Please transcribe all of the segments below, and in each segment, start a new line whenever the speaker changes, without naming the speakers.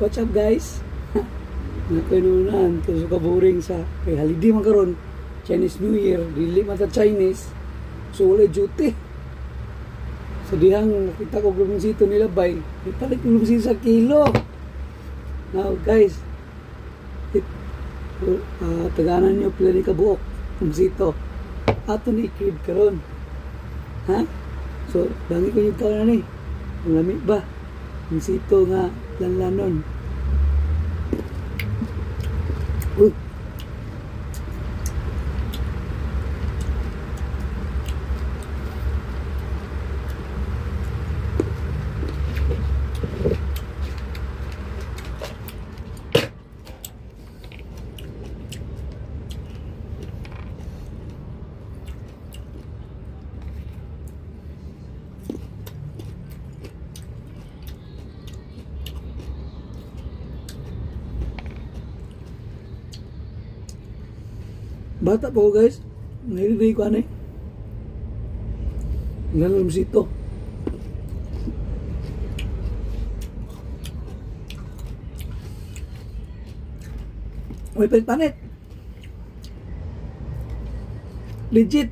What's up guys? Nakinunan kasi kaburing sa kay holiday man karon, Chinese New Year, dili man ta Chinese. So wala duty. So dihang nakita ko lumusito nila bay, ipalit lumusito sa kilo. Now guys, taganan nyo pila ni kabuok lumusito. Ato ni kid karon. Ha? So dangi ko yung kaon na ni. Ang lamig ba? Lumusito nga lanlanon. Bata po guys, nililay ko ano eh. Ngayon lumusito. May palit-palit. Legit.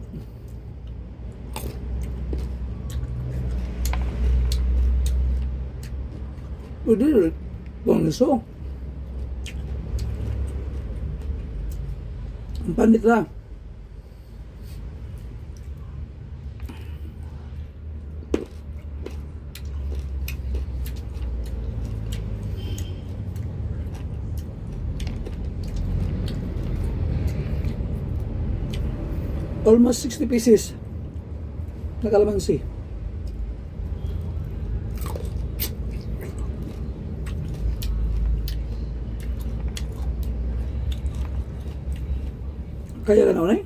Pwede, buang liso. Ang panit lang. Almost 60 pieces na kalamansi. Kaya ka na unay?